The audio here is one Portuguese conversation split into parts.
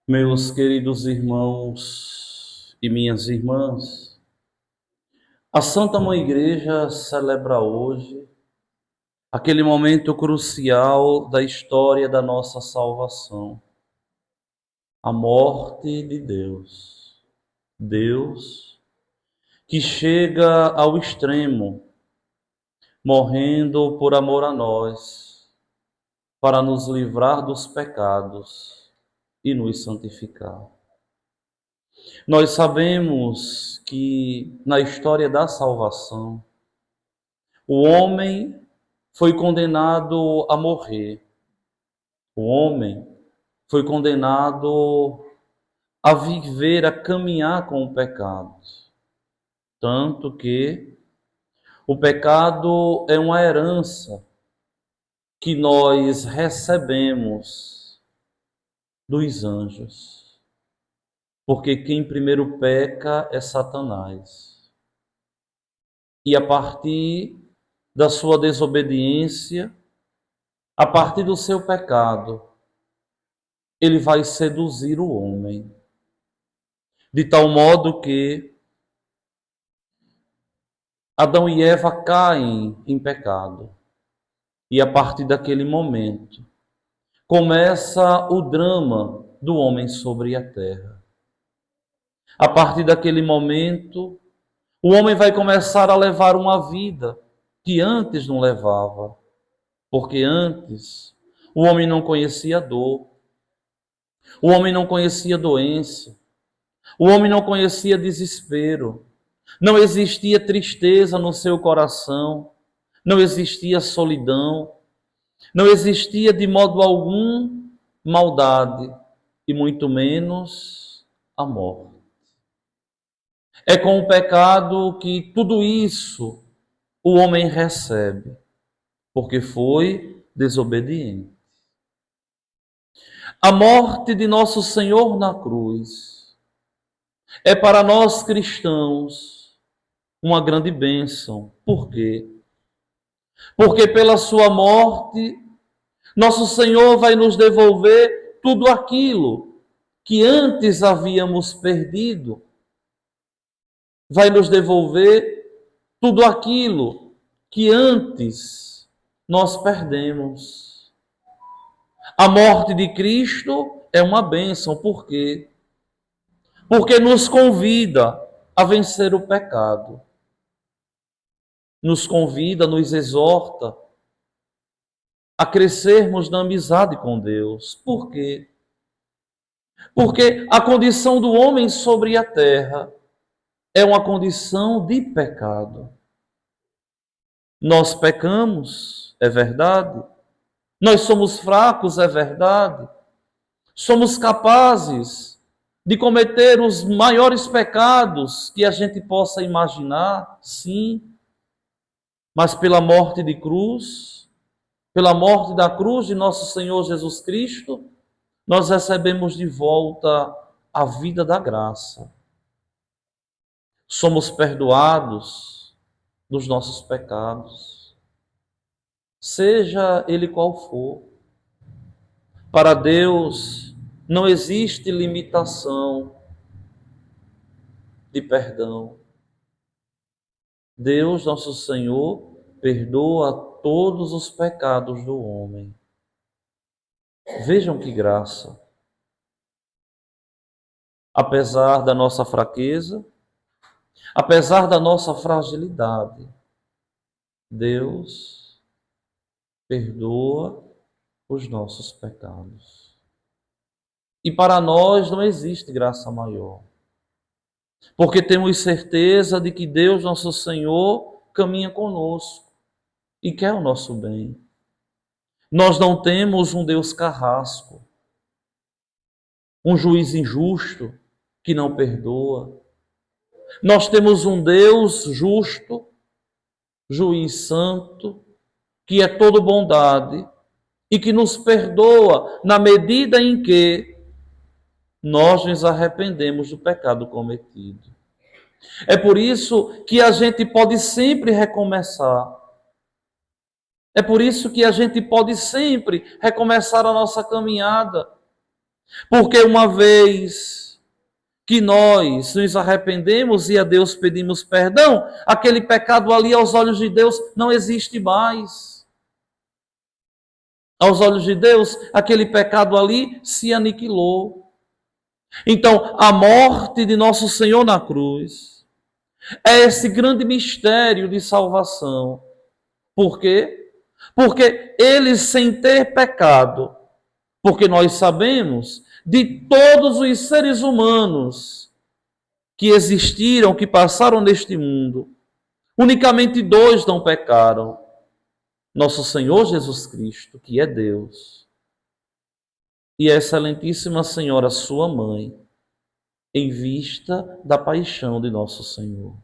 Meus queridos irmãos e minhas irmãs, a Santa Mãe Igreja celebra hoje aquele momento crucial da história da nossa salvação, a morte de Deus. Deus que chega ao extremo, morrendo por amor a nós, para nos livrar dos pecados e nos santificar. Nós sabemos que na história da salvação, o homem foi condenado a morrer. O homem foi condenado a viver, a caminhar com o pecado. Tanto que o pecado é uma herança que nós recebemos dos anjos. Porque quem primeiro peca é Satanás. E a partir da sua desobediência, a partir do seu pecado, ele vai seduzir o homem. De tal modo que Adão e Eva caem em pecado. E a partir daquele momento, começa o drama do homem sobre a terra. A partir daquele momento, o homem vai começar a levar uma vida que antes não levava. Porque antes, o homem não conhecia dor, o homem não conhecia doença, o homem não conhecia desespero, não existia tristeza no seu coração, não existia solidão, não existia de modo algum maldade e muito menos a morte. É com o pecado que tudo isso o homem recebe, porque foi desobediente. A morte de nosso Senhor na cruz é para nós cristãos uma grande bênção. Por quê? Porque pela sua morte, nosso Senhor vai nos devolver tudo aquilo que antes havíamos perdido. Vai nos devolver tudo aquilo que antes nós perdemos. A morte de Cristo é uma bênção. Por quê? Porque nos convida a vencer o pecado. Nos convida, nos exorta a crescermos na amizade com Deus. Por quê? Porque a condição do homem sobre a terra é uma condição de pecado. Nós pecamos, é verdade. Nós somos fracos, é verdade. Somos capazes de cometer os maiores pecados que a gente possa imaginar, sim. Mas pela morte de cruz, pela morte da cruz de nosso Senhor Jesus Cristo, nós recebemos de volta a vida da graça. Somos perdoados dos nossos pecados, seja ele qual for. Para Deus não existe limitação de perdão. Deus, nosso Senhor, perdoa todos os pecados do homem. Vejam que graça. Apesar da nossa fraqueza, apesar da nossa fragilidade, Deus perdoa os nossos pecados. E para nós não existe graça maior. Porque temos certeza de que Deus, nosso Senhor, caminha conosco e quer o nosso bem. Nós não temos um Deus carrasco, um juiz injusto que não perdoa. Nós temos um Deus justo, juiz santo, que é todo bondade e que nos perdoa na medida em que nós nos arrependemos do pecado cometido. É por isso que a gente pode sempre recomeçar. É por isso que a gente pode sempre recomeçar a nossa caminhada. Porque uma vez que nós nos arrependemos e a Deus pedimos perdão, aquele pecado ali aos olhos de Deus não existe mais. Aos olhos de Deus, aquele pecado ali se aniquilou. Então, a morte de nosso Senhor na cruz é esse grande mistério de salvação. Por quê? Porque ele, sem ter pecado, porque nós sabemos de todos os seres humanos que existiram, que passaram neste mundo, unicamente 2 não pecaram. Nosso Senhor Jesus Cristo, que é Deus, e a excelentíssima Senhora, sua mãe, em vista da paixão de nosso Senhor.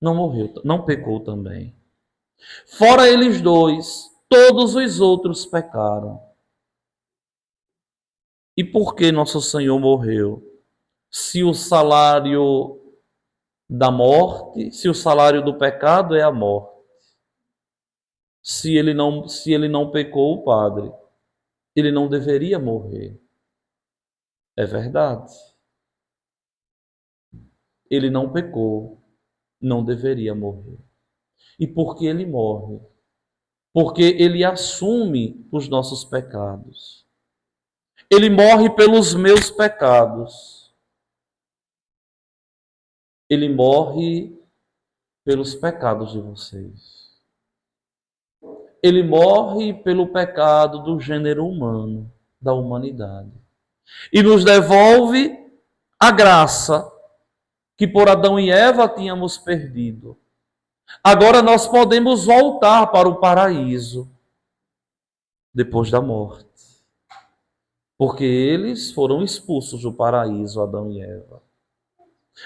Não morreu, não pecou também. Fora eles 2, todos os outros pecaram. E por que nosso Senhor morreu? Se o salário da morte, se o salário do pecado é a morte, se ele não pecou, o Padre, ele não deveria morrer. É verdade. Ele não pecou, não deveria morrer. E por que ele morre? Porque ele assume os nossos pecados. Ele morre pelos meus pecados. Ele morre pelos pecados de vocês. Ele morre pelo pecado do gênero humano, da humanidade. E nos devolve a graça que por Adão e Eva tínhamos perdido. Agora nós podemos voltar para o paraíso depois da morte. Porque eles foram expulsos do paraíso, Adão e Eva.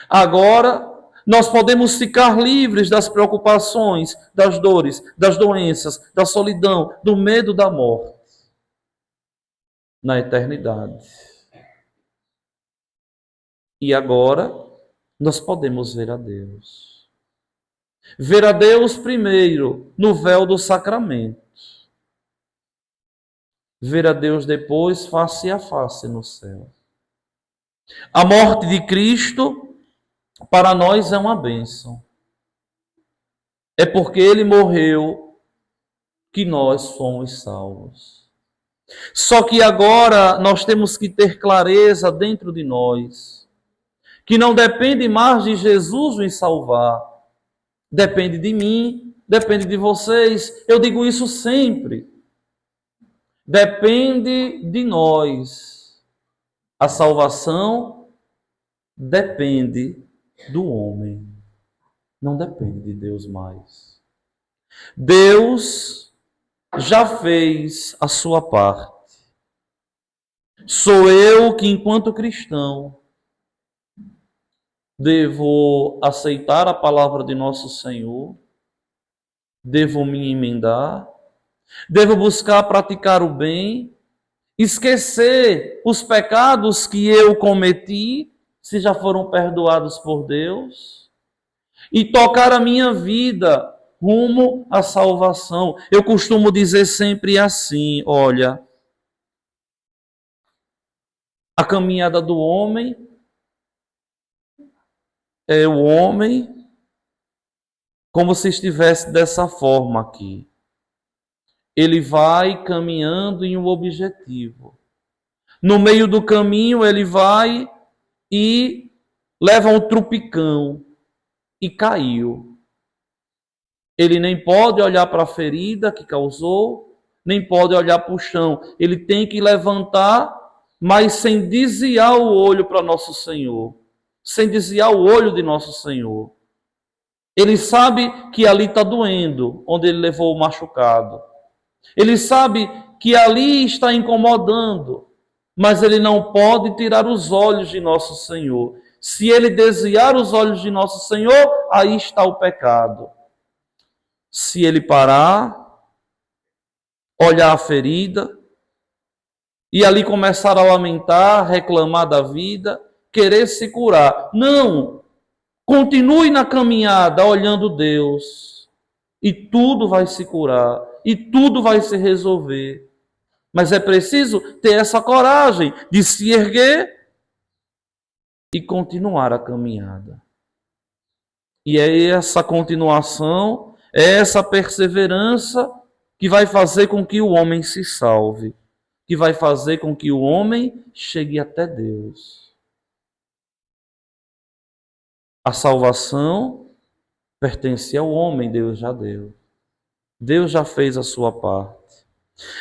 Agora nós podemos ficar livres das preocupações, das dores, das doenças, da solidão, do medo da morte na eternidade. E agora nós podemos ver a Deus. Ver a Deus primeiro no véu do sacramento. Ver a Deus depois face a face no céu. A morte de Cristo para nós é uma bênção. É porque ele morreu que nós fomos salvos. Só que agora nós temos que ter clareza dentro de nós que não depende mais de Jesus nos salvar. Depende de mim, depende de vocês. Eu digo isso sempre. Depende de nós. A salvação depende do homem. Não depende de Deus mais. Deus já fez a sua parte. Sou eu que, enquanto cristão, devo aceitar a palavra de nosso Senhor, devo me emendar, devo buscar praticar o bem, esquecer os pecados que eu cometi, se já foram perdoados por Deus, e tocar a minha vida rumo à salvação. Eu costumo dizer sempre assim, olha, a caminhada do homem é o homem como se estivesse dessa forma aqui. Ele vai caminhando em um objetivo. No meio do caminho ele vai e leva um trupicão e caiu. Ele nem pode olhar para a ferida que causou, nem pode olhar para o chão. Ele tem que levantar, mas sem desviar o olho para nosso Senhor. Sem desviar o olho de nosso Senhor. Ele sabe que ali está doendo, onde ele levou o machucado. Ele sabe que ali está incomodando, mas ele não pode tirar os olhos de nosso Senhor. Se ele desviar os olhos de nosso Senhor, aí está o pecado. Se ele parar, olhar a ferida, e ali começar a lamentar, reclamar da vida, querer se curar. Não! Continue na caminhada olhando Deus, e tudo vai se curar, e tudo vai se resolver. Mas é preciso ter essa coragem de se erguer e continuar a caminhada. E é essa continuação, é essa perseverança que vai fazer com que o homem se salve, que vai fazer com que o homem chegue até Deus. A salvação pertence ao homem, Deus já deu. Deus já fez a sua parte.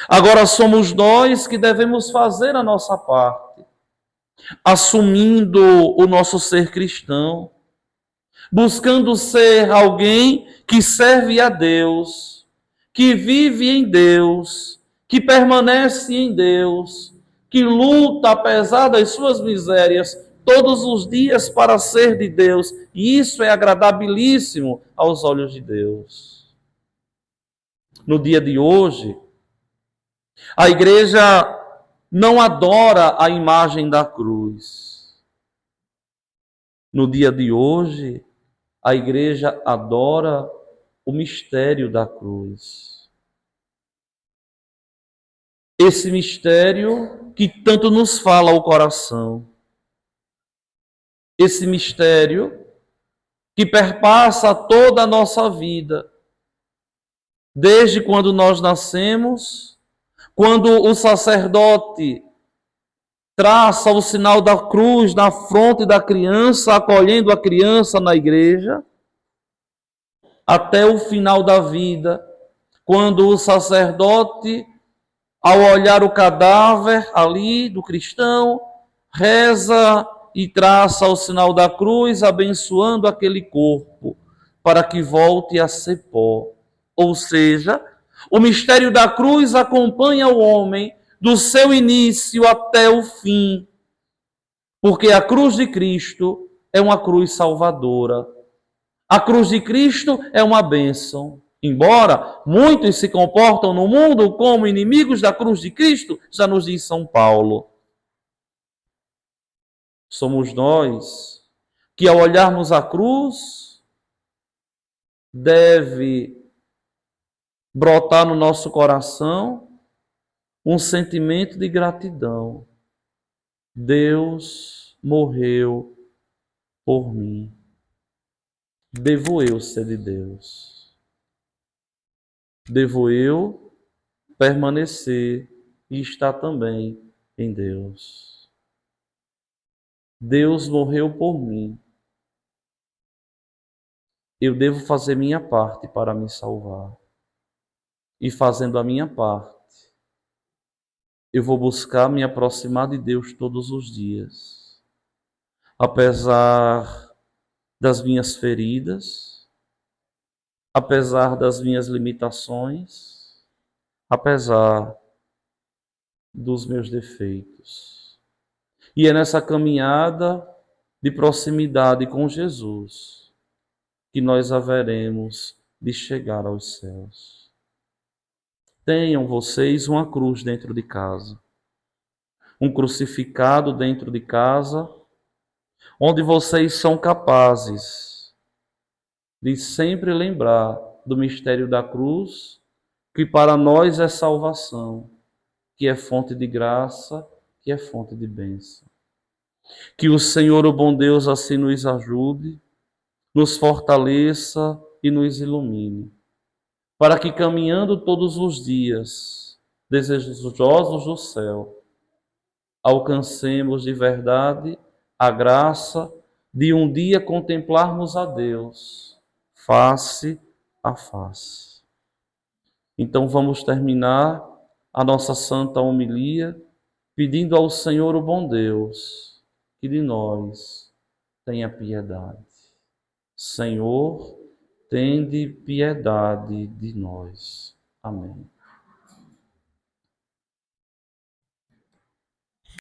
Agora somos nós que devemos fazer a nossa parte, assumindo o nosso ser cristão, buscando ser alguém que serve a Deus, que vive em Deus, que permanece em Deus, que luta apesar das suas misérias todos os dias para ser de Deus. E isso é agradabilíssimo aos olhos de Deus. No dia de hoje, a igreja não adora a imagem da cruz. No dia de hoje, a igreja adora o mistério da cruz. Esse mistério que tanto nos fala o coração. Esse mistério que perpassa toda a nossa vida. Desde quando nós nascemos, quando o sacerdote traça o sinal da cruz na fronte da criança, acolhendo a criança na igreja, até o final da vida, quando o sacerdote, ao olhar o cadáver ali do cristão, reza e traça o sinal da cruz, abençoando aquele corpo, para que volte a ser pó. Ou seja, o mistério da cruz acompanha o homem do seu início até o fim, porque a cruz de Cristo é uma cruz salvadora. A cruz de Cristo é uma bênção. Embora muitos se comportam no mundo como inimigos da cruz de Cristo, já nos diz São Paulo. Somos nós que, ao olharmos a cruz, deve brotar no nosso coração um sentimento de gratidão. Deus morreu por mim. Devo eu ser de Deus. Devo eu permanecer e estar também em Deus. Deus morreu por mim. Eu devo fazer minha parte para me salvar. E fazendo a minha parte, eu vou buscar me aproximar de Deus todos os dias. Apesar das minhas feridas, apesar das minhas limitações, apesar dos meus defeitos. E é nessa caminhada de proximidade com Jesus que nós haveremos de chegar aos céus. Tenham vocês uma cruz dentro de casa, um crucificado dentro de casa, onde vocês são capazes de sempre lembrar do mistério da cruz, que para nós é salvação, que é fonte de graça, que é fonte de bênção. Que o Senhor, o bom Deus, assim nos ajude, nos fortaleça e nos ilumine, para que, caminhando todos os dias, desejosos do céu, alcancemos de verdade a graça de um dia contemplarmos a Deus face a face. Então vamos terminar a nossa santa homilia pedindo ao Senhor, o bom Deus, que de nós tenha piedade. Senhor, tende piedade de nós. Amém.